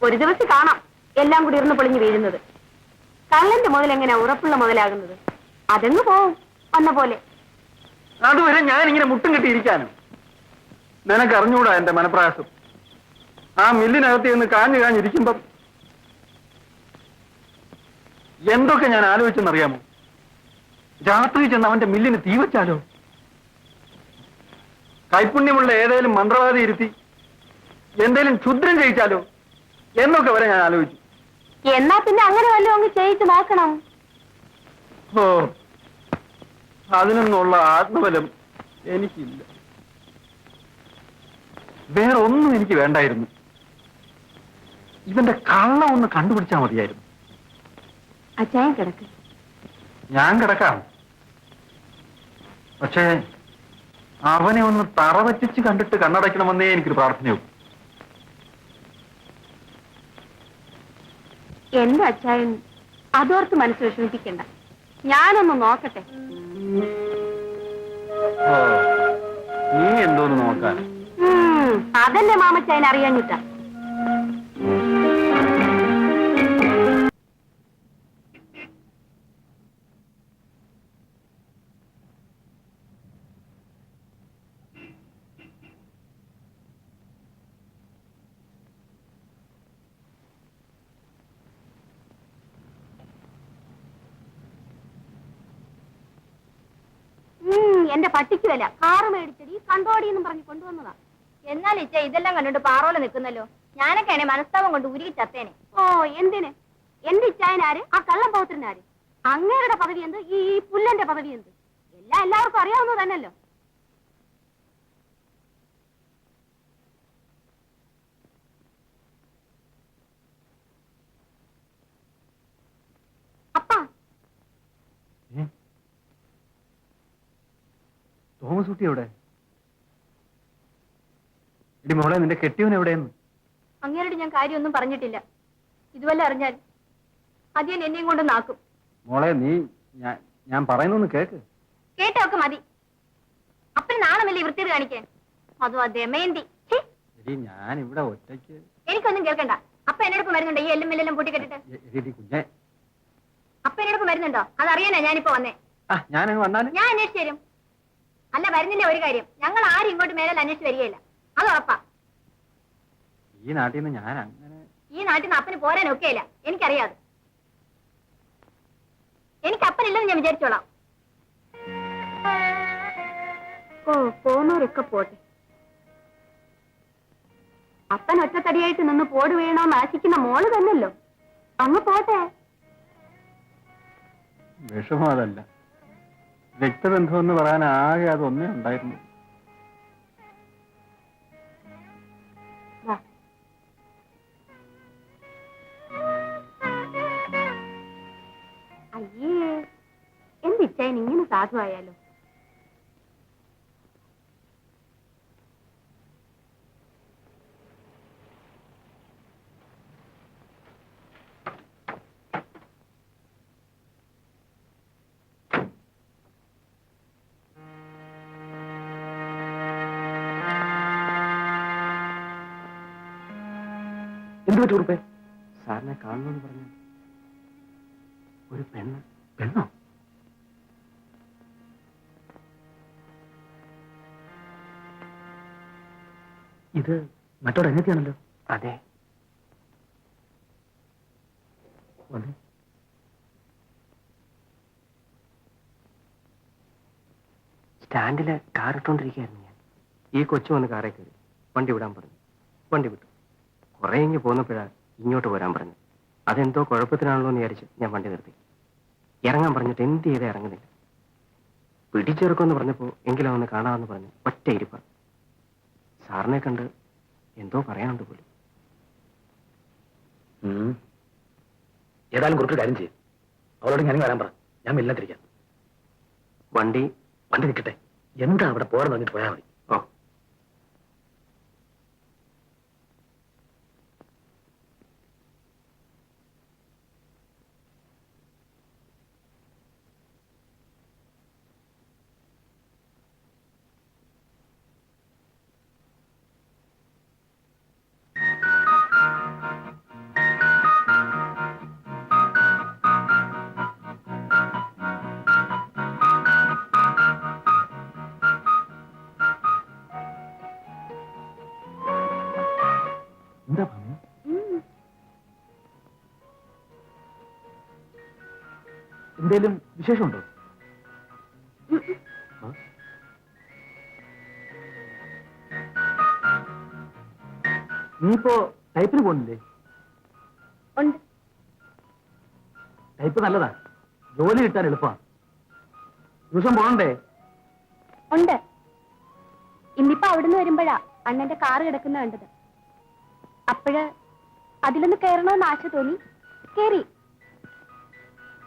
ഒരു ദിവസം കാണാം എല്ലാം കൂടി ഇരുന്ന് പൊളിഞ്ഞു വീഴുന്നത്. കള്ളന്റെ മുതൽ എങ്ങനെയാ ഉറപ്പുള്ള മുതലാകുന്നത്? അതങ്ങ് പോവും വന്ന പോലെ. അതുവരെ ഞാൻ ഇങ്ങനെ മുട്ടും കെട്ടിയിരിക്കാനും? നിനക്ക് അറിഞ്ഞൂടാ എന്റെ മനപ്രയാസം. ആ മില്ലിനകത്ത് നിന്ന് കാഞ്ഞിരിക്കുമ്പം എന്തൊക്കെ ഞാൻ ആലോചിച്ചെന്നറിയാമോ? രാത്രി ചെന്ന് അവന്റെ മില്ലിന് തീ വെച്ചാലോ? കൈപുണ്യമുള്ള ഏതേലും മന്ത്രവാദി ഇരുത്തി എന്തേലും ക്ഷുദ്രം ചെയ്യിച്ചാലോ എന്നൊക്കെ വരെ ഞാൻ ആലോചിച്ചു. എന്നാ പിന്നെ അങ്ങനെ വല്ലതും അങ്ങ് ചെയ്യിച്ചു നോക്കണം. ഓ, അതിനൊന്നുള്ള ആത്മബലം എനിക്കില്ല. വേറെ ഒന്നും എനിക്ക് വേണ്ടായിരുന്നു. ഇവന്റെ കള്ളം ഒന്ന് കണ്ടുപിടിച്ചാൽ മതിയായിരുന്നു. അച്ചായൻ കിടക്ക്. ഞാൻ കിടക്കാം. പക്ഷേ അവനെ ഒന്ന് തറവറ്റിച്ച് കണ്ടിട്ട് കണ്ണടയ്ക്കണമെന്നേ എനിക്കൊരു പ്രാർത്ഥനയാവും. എന്റെ അച്ചായൻ അതോർത്ത് മനസ്സ് വിഷമിപ്പിക്കണ്ട. ഞാനൊന്ന് നോക്കട്ടെ. ഓ, നീ എന്തോന്ന് നോക്കാൻ? അതെന്റെ മാമച്ചായൻ അറിയാഞ്ഞിട്ടാ. എന്റെ പട്ടിക്ക് വില കാറ് മേടിച്ചടി കണ്ടോടി എന്നും പറഞ്ഞു കൊണ്ടുവന്നതാ. എന്നാൽ ഇച്ച ഇതെല്ലാം കണ്ടിട്ട് പാറോല നിൽക്കുന്നല്ലോ. ഞാനൊക്കെയാണെ മനസ്താപം കൊണ്ട് ഉരുകി ചത്തേനെ. ഓ, എന്തിന്? എന്റെ ഇച്ചായനാര്? ആ കള്ളം പൗത്രനാര്? അങ്ങേരുടെ പദവി എന്ത്? ഈ പുല്ലന്റെ പദവി എന്ത്? എല്ലാവർക്കും അറിയാവുന്നത് തന്നെയല്ലോ. അപ്പാ, തോമസ് കുട്ടി എവിടെ? ഇടി മോളെ, നിന്റെ കെട്ടിയവൻ എവിടെയെന്ന്? അങ്ങേരോട് ഞാൻ കാര്യമൊന്നും പറഞ്ഞിട്ടില്ല. ഇതുവല്ല അറിഞ്ഞാൽ അധികം എന്നെയും കൊണ്ട് നാക്കും. മോളെ, നീ ഞാൻ പറയുന്നൊന്ന് കേക്ക്. കേട്ടൊക്കെ മതി. അപ്പൻ നാണമല്ലേ വൃത്തിയത് കാണിക്കാൻ? അതും ആ ദമയന്തി. ഞാൻ ഇവിടെ ഒറ്റയ്ക്ക്. എനിക്കൊന്നും കേൾക്കണ്ട. അപ്പ എന്നോടൊപ്പം വരുന്നുണ്ടോ ഈ എല്ലും മെല്ലെല്ലാം പൂട്ടിക്കെട്ടിട്ട്? കുഞ്ഞെ, അപ്പ എന്നോടൊപ്പം വരുന്നുണ്ടോ? അതറിയാനാ ഞാനിപ്പോ വന്നേ. ഞാനങ്ങ് വന്നാലും ഞാൻ അന്വേഷിച്ചു തരും. അല്ല, വരുന്നില്ല ഒരു കാര്യം, ഞങ്ങൾ ആരും ഇങ്ങോട്ട് മേലെ അന്വേഷിച്ച് വരികയില്ല. അത് ഉറപ്പാ. ഈ നാട്ടിൽ നിന്ന് ഞാൻ അങ്ങനെ ഈ നാട്ടിൽ നിന്ന് അപ്പന് പോരാനൊക്കെയില്ല. എനിക്കറിയാതെ. എനിക്ക് അപ്പനില്ലെന്ന് ഞാൻ വിചാരിച്ചോളാം. ഓ, പോന്നവരൊക്കെ പോട്ടെ. അപ്പൻ ഒറ്റത്തടിയായിട്ട് നിന്ന് പോട് വീണോന്ന് ആശിക്കുന്ന മോള് തന്നല്ലോ. അങ്ങ് പോട്ടെ. വിഷമം അതല്ല, രക്തബന്ധം എന്ന് പറയാൻ ആകെ അതൊന്നേ ഉണ്ടായിരുന്നു. അയ്യേ, എന്തിച്ചായൻ ഇങ്ങനെ സാധുവായാലോ? എന്ത് പറ്റൂ ഉറുപ്പേ? സാറിനെ കാണണമെന്ന് പറഞ്ഞു. ഒരു പെണ്ണ്. പെണ്ണോ? ഇത് മറ്റോടെ എങ്ങനെയാണല്ലോ? അതെ. സ്റ്റാൻഡില് കാർ ഇട്ടോണ്ടിരിക്കുകയായിരുന്നു ഞാൻ. ഈ കൊച്ചു വന്ന് കാറേ കയറി വണ്ടി വിടാൻ പറഞ്ഞു. വണ്ടി വിട്ടു. കുറെ ഇങ്ങ് പോന്നപ്പോഴാ ഇങ്ങോട്ട് പോരാൻ പറഞ്ഞു. അതെന്തോ കുഴപ്പത്തിനാണല്ലോ എന്ന് വിചാരിച്ച് ഞാൻ വണ്ടി നിർത്തി. ഇറങ്ങാൻ പറഞ്ഞിട്ട് എന്ത് ചെയ്തേ ഇറങ്ങുന്നില്ല. പിടിച്ചെറുക്കുമെന്ന് പറഞ്ഞപ്പോ എങ്കിലും ഒന്ന് കാണാമെന്ന് പറഞ്ഞു. ഒറ്റ ഇരിപ്പ. സാറിനെ കണ്ട് എന്തോ പറയാനുണ്ട് പോലും. ഏതായാലും കുറച്ച് കാര്യം ചെയ്യും. അവളോട് ഞാൻ വരാൻ പറ. ഞാൻ മില്ലത്തിരിക്കാം. വണ്ടി നിൽക്കട്ടെ. എന്താ അവിടെ പോരാൻ പറഞ്ഞിട്ട് പോയാൽ മതി. ഓ, എന്തേലും വിശേഷമുണ്ടോ? ആ? നീ ഇപ്പോ ടൈപ്പിന് പോകുന്നില്ലേ? ഉണ്ട്. ടൈപ്പ് നല്ലതാ, ജോലി കിട്ടാൻ എളുപ്പമാണ്. ദിവസം പോകണ്ടേ? ഉണ്ട്. ഇന്നിപ്പോ അവിടുന്ന് വരുമ്പോഴാ അണ്ണന്റെ കാറ് കിടക്കുന്ന കണ്ടത്. അപ്പോഴ് അതിലൊന്ന് കയറണമെന്ന് ആശ തോന്നി.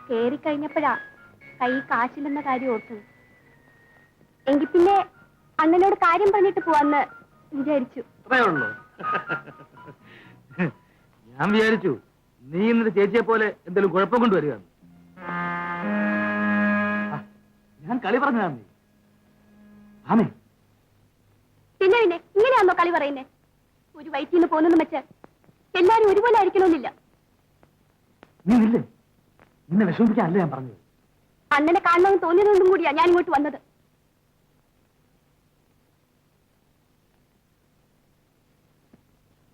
കേറി കഴിഞ്ഞപ്പോഴാ കൈ കാശില്ലെന്ന കാര്യം ഓർത്തത്. എങ്കിൽ പിന്നെ അണ്ണനോട് കാര്യം പറഞ്ഞിട്ട് പോവാന്ന് വിചാരിച്ചു. അത്രേ ഉള്ളൂ. ഞാൻ വിചാരിച്ചു നീ ഇന്നത്തെ ചേച്ചിയെ പോലെ എന്തെങ്കിലും കുഴപ്പം കൊണ്ടുവരിക. ഞാൻ കളി പറഞ്ഞതാണ് നീ. ആമേ, പിന്നെ ഇങ്ങനെയാണോ കളി പറയുന്നേ? ഒരു വയറ്റിൽ നിന്ന് പോന്നെന്ന് വെച്ച് എല്ലാരും ഒരുപോലെ ആയിരിക്കണമെന്നില്ല. നീ നില്ലേ, നിന്നെ വിഷമിപ്പിക്കാനല്ല ഞാൻ പറഞ്ഞത്. അണ്ണനെ കാണണമെന്ന് തോന്നിയതുകൊണ്ടും കൂടിയാ ഞാൻ ഇങ്ങോട്ട് വന്നത്.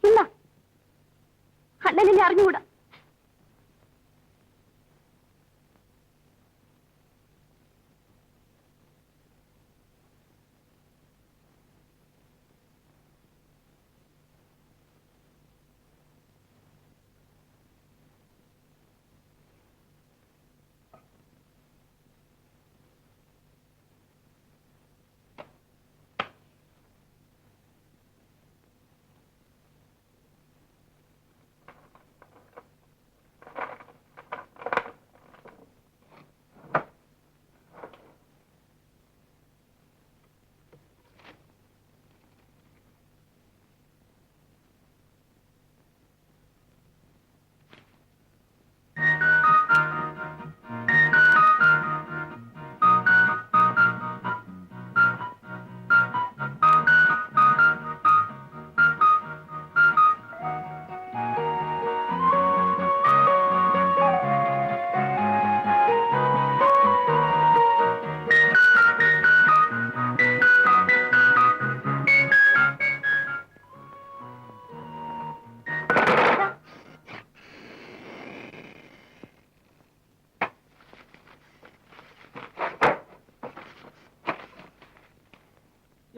ഇല്ല, അണ്ണനെ അറിഞ്ഞുകൂടാ.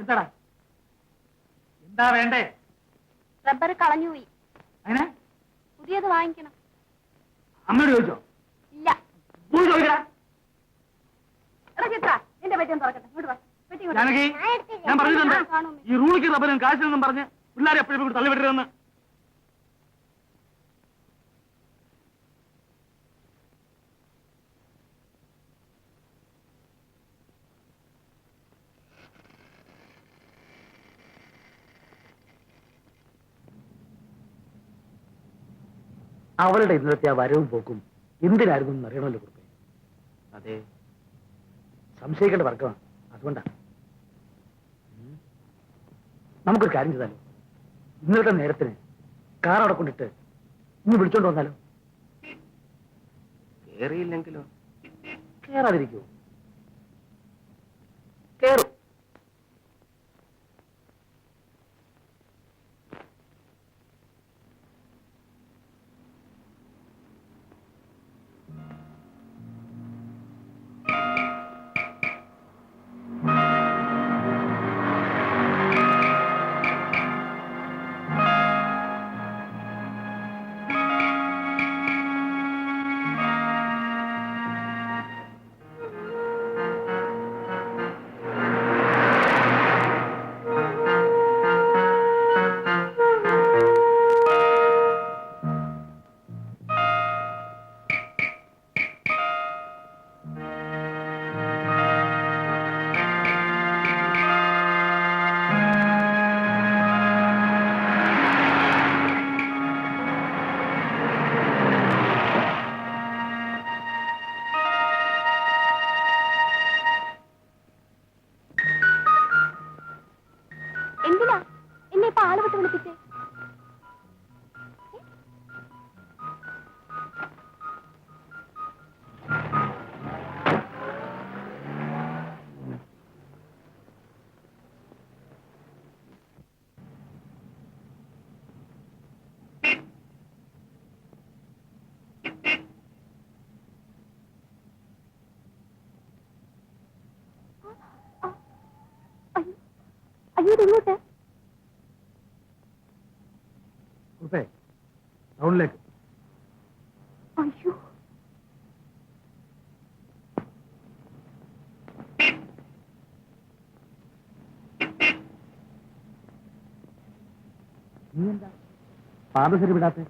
എന്താടാ, എന്താ വേണ്ടേ? റബ്ബർ കളഞ്ഞുപോയി. അങ്ങനെ പുതിയത് വാങ്ങിക്കണം. അമ്മയോട് ചോദിച്ചോ? ഇല്ല. പോയി ചോദിക്കടാ. എടാ ചിത്ര, എന്റെ പറ്റി ഒന്ന് തുറക്കട്ടെ. ഇങ്ങോട്ട് വാ. പെട്ടി ഇങ്ങോട്ട്. ജാനകി, ഞാൻ പറഞ്ഞിട്ടുണ്ട് ഈ റൂളിക്ക് റബ്ബറിനും കാശിനെന്നും പറഞ്ഞ് പിള്ളേരെ എപ്പോഴും കൂടി തള്ളിവിടരുതെന്ന്. അവളുടെ ഇന്നത്തെ ആ വരവും പോക്കും എന്തിനായിരുന്നു എന്ന് അറിയണമല്ലോ കുറുപ്പേ. അതെ, സംശയിക്കേണ്ട വർക്കമാണ്, അതുകൊണ്ടാ. നമുക്കൊരു കാര്യം ചെയ്താലോ, ഇന്നത്തെ നേരത്തിന് കാർ അവിടെ കൊണ്ടിട്ട് ഇന്ന് വിളിച്ചോണ്ട് വന്നാലോ? കേറിയില്ലെങ്കിലോ? കേറാതിരിക്കോ? കേറും. ടൗണിലേക്ക്. അയ്യോ, നീ എന്താ പാദസരി വിടാത്തെ?